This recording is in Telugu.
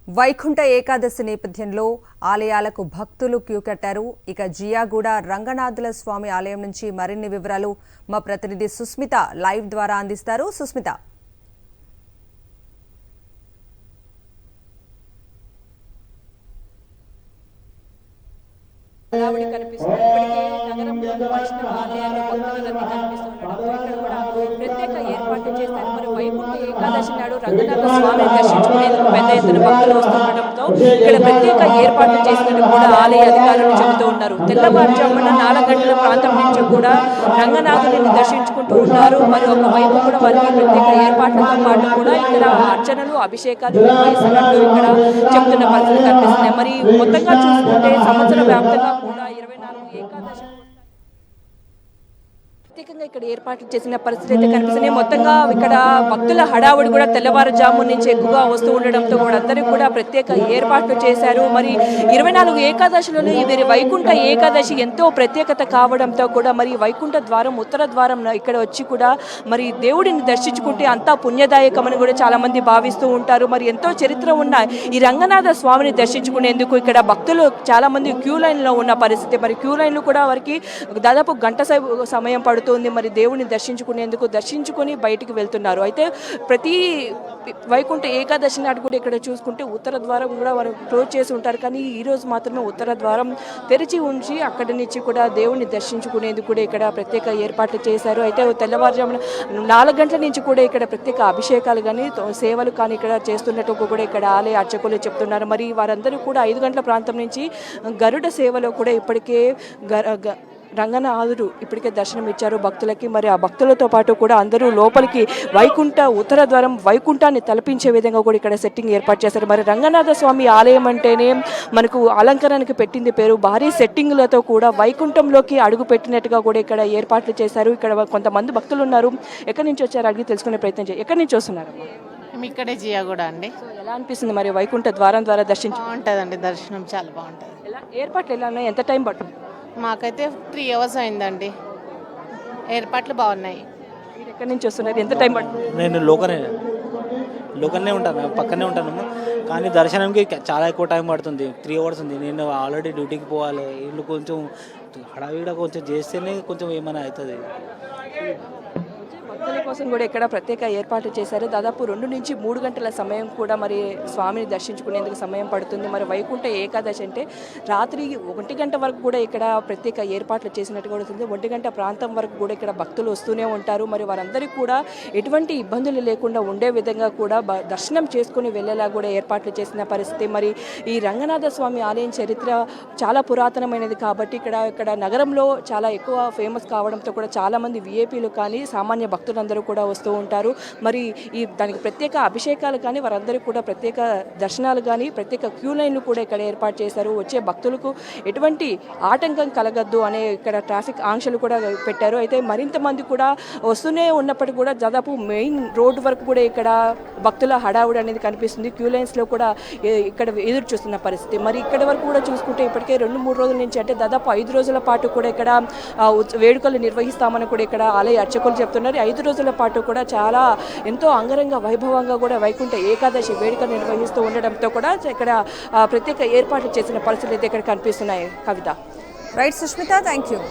వైకుంఠ ఏకాదశి నేపథ్యంలో ఆలయాలకు భక్తులు క్యూ కట్టారు. ఇక జియాగూడ రంగనాథుల స్వామి ఆలయం నుంచి మరిన్ని వివరాలు మా ప్రతినిధి సుస్మిత లైవ్ ద్వారా అందిస్తారు. సుస్మిత, హడావుడి కనిపిస్తుంది. ఇప్పటికే నగరంలోని వైష్ణవ ఆలయాల్లో భక్తుల రద్దీ కనిపిస్తుండడంతో ఇక్కడ కూడా ప్రత్యేక ఏర్పాట్లు చేశారు. మరి వైకుంఠ ఏకాదశి నాడు రంగనాథ స్వామిని దర్శించుకునేందుకు పెద్ద ఎత్తున భక్తులు వస్తుండటంతో ఇక్కడ ప్రత్యేక ఏర్పాట్లు చేసినట్టు కూడా ఆలయ అధికారులు చెబుతూ ఉన్నారు. తెల్లవారుజామున 4 గంటల ప్రాంతం నుంచి కూడా రంగనాథుడిని దర్శించుకుంటూ ఉన్నారు. మరి ఒకవైపు కూడా వారికి ప్రత్యేక ఏర్పాట్లతో పాటు కూడా ఇక్కడ అర్చనలు అభిషేకాలు నిర్వహిస్తున్నట్టు ఇక్కడ చెబుతున్న పరిస్థితులు కనిపిస్తున్నాయి. మరి మొత్తంగా చూసుకుంటే సంవత్సర వ్యాప్తంగా కూడా 24 ఏకాదశి ప్రత్యేకంగా ఇక్కడ ఏర్పాట్లు చేసిన పరిస్థితి అయితే కనిపిస్తున్నాయి. మొత్తంగా ఇక్కడ భక్తుల హడావుడి కూడా తెల్లవారుజాము నుంచి ఎక్కువగా వస్తూ ఉండడంతో కూడా అందరూ కూడా ప్రత్యేక ఏర్పాట్లు చేశారు. మరి 24 ఏకాదశిలోనే వీరి వైకుంఠ ఏకాదశి ఎంతో ప్రత్యేకత కావడంతో కూడా మరి వైకుంఠ ద్వారం ఉత్తర ద్వారం ఇక్కడ వచ్చి కూడా మరి దేవుడిని దర్శించుకుంటే అంతా పుణ్యదాయకమని కూడా చాలా మంది భావిస్తూ ఉంటారు. మరి ఎంతో చరిత్ర ఉన్న ఈ రంగనాథ స్వామిని దర్శించుకునేందుకు ఇక్కడ భక్తులు చాలా మంది క్యూ లైన్లో ఉన్న పరిస్థితి. మరి క్యూ లైన్లు కూడా వారికి దాదాపు గంట సమయం పడుతుంది. మరి దేవుని దర్శించుకొని బయటికి వెళ్తున్నారు. అయితే ప్రతి వైకుంఠ ఏకాదశి నాడు కూడా ఇక్కడ చూసుకుంటే ఉత్తర ద్వారం కూడా వారు క్లోజ్ చేసి ఉంటారు. కానీ ఈ రోజు మాత్రమే ఉత్తర ద్వారం తెరిచి ఉంచి అక్కడి నుంచి కూడా దేవుని దర్శించుకునేందుకు కూడా ఇక్కడ ప్రత్యేక ఏర్పాట్లు చేశారు. అయితే తెల్లవారుజామున 4 గంటల నుంచి కూడా ఇక్కడ ప్రత్యేక అభిషేకాలు కానీ సేవలు కానీ ఇక్కడ చేస్తున్నట్టు కూడా ఇక్కడ ఆలయ అర్చకులు చెప్తున్నారు. మరి వారందరూ కూడా 5 గంటల ప్రాంతం నుంచి గరుడ సేవలో కూడా ఇప్పటికే రంగనాథుడు ఇప్పటికే దర్శనం ఇచ్చారు భక్తులకి. మరి ఆ భక్తులతో పాటు కూడా అందరూ లోపలికి వైకుంఠ ఉత్తర ద్వారం వైకుంఠాన్ని తలపించే విధంగా కూడా ఇక్కడ సెట్టింగ్ ఏర్పాటు చేశారు. మరి రంగనాథ స్వామి ఆలయం అంటేనే మనకు అలంకరణకి పెట్టింది పేరు. భారీ సెట్టింగ్లతో కూడా వైకుంఠంలోకి అడుగు పెట్టినట్టుగా కూడా ఇక్కడ ఏర్పాట్లు చేశారు. ఇక్కడ కొంతమంది భక్తులు ఉన్నారు. ఎక్కడి నుంచి వచ్చారు అడిగి తెలుసుకునే ప్రయత్నం చేయాలి. ఎక్కడి నుంచి వస్తున్నారు? ఇక్కడే జియాగూడ అండి. ఎలా అనిపిస్తుంది మరి వైకుంఠ ద్వారం ద్వారా దర్శించు? బాగుంటుందండి, దర్శనం చాలా బాగుంటుంది. ఎలా ఏర్పాట్లు ఎలా ఉన్నాయి? ఎంత టైం పడుతుంది? మాకైతే 3 hours అయిందండి. ఏర్పాట్లు బాగున్నాయి. మీరు ఎక్కడి నుంచి వస్తున్నారు? ఎంత టైం పడుతుంది? నేను లోకల్నే ఉంటాను, పక్కనే ఉంటాను. కానీ దర్శనంకి చాలా ఎక్కువ టైం పడుతుంది. 3 hours ఉంది. నేను ఆల్రెడీ డ్యూటీకి పోవాలి. ఇల్లు కొంచెం హడావిడ కొంచెం చేస్తేనే కొంచెం ఏమైనా అవుతుంది. భక్తుల కోసం కూడా ఇక్కడ ప్రత్యేక ఏర్పాట్లు చేశారు. దాదాపు 2 నుంచి 3 గంటల సమయం కూడా మరి స్వామిని దర్శించుకునేందుకు సమయం పడుతుంది. మరి వైకుంఠ ఏకాదశి అంటే రాత్రి 1 గంట వరకు కూడా ఇక్కడ ప్రత్యేక ఏర్పాట్లు చేసినట్టు కూడా ఉంది. 1 గంట ప్రాంతం వరకు కూడా ఇక్కడ భక్తులు వస్తూనే ఉంటారు. మరి వారందరికీ కూడా ఎటువంటి ఇబ్బందులు లేకుండా ఉండే విధంగా కూడా దర్శనం చేసుకుని వెళ్ళేలా కూడా ఏర్పాట్లు చేసిన పరిస్థితి. మరి ఈ రంగనాథ స్వామి ఆలయం చరిత్ర చాలా పురాతనమైనది కాబట్టి ఇక్కడ నగరంలో చాలా ఎక్కువ ఫేమస్ కావడంతో కూడా చాలామంది విఐపీలు కానీ సామాన్య భక్తులందరూ కూడా వస్తూ ఉంటారు. మరి దానికి ప్రత్యేక అభిషేకాలు కానీ వారందరూ కూడా ప్రత్యేక దర్శనాలు కానీ ప్రత్యేక క్యూ లైన్లు కూడా ఇక్కడ ఏర్పాటు చేశారు. వచ్చే భక్తులకు ఎటువంటి ఆటంకం కలగద్దు అనే ఇక్కడ ట్రాఫిక్ ఆంక్షలు కూడా పెట్టారు. అయితే మరింత మంది కూడా వస్తూనే ఉన్నప్పటికీ కూడా దాదాపు మెయిన్ రోడ్డు వరకు కూడా ఇక్కడ భక్తుల హడావుడి అనేది కనిపిస్తుంది. క్యూ లైన్స్లో కూడా ఇక్కడ ఎదురు చూస్తున్న పరిస్థితి. మరి ఇక్కడ వరకు కూడా చూసుకుంటే ఇప్పటికే 2-3 రోజుల నుంచి అంటే దాదాపు 5 రోజుల పాటు కూడా ఇక్కడ వేడుకలు నిర్వహిస్తామని కూడా ఇక్కడ ఆలయ అర్చకులు చెప్తున్నారు. 5 రోజుల పాటు కూడా చాలా ఎంతో అంగరంగ వైభవంగా కూడా వైకుంఠ ఏకాదశి వేడుక నిర్వహిస్తూ ఉండడంతో కూడా ఇక్కడ ప్రత్యేక ఏర్పాట్లు చేసిన పరిస్థితులు అయితే ఇక్కడ కనిపిస్తున్నాయి. Kavitha. Right Sushmita, thank you.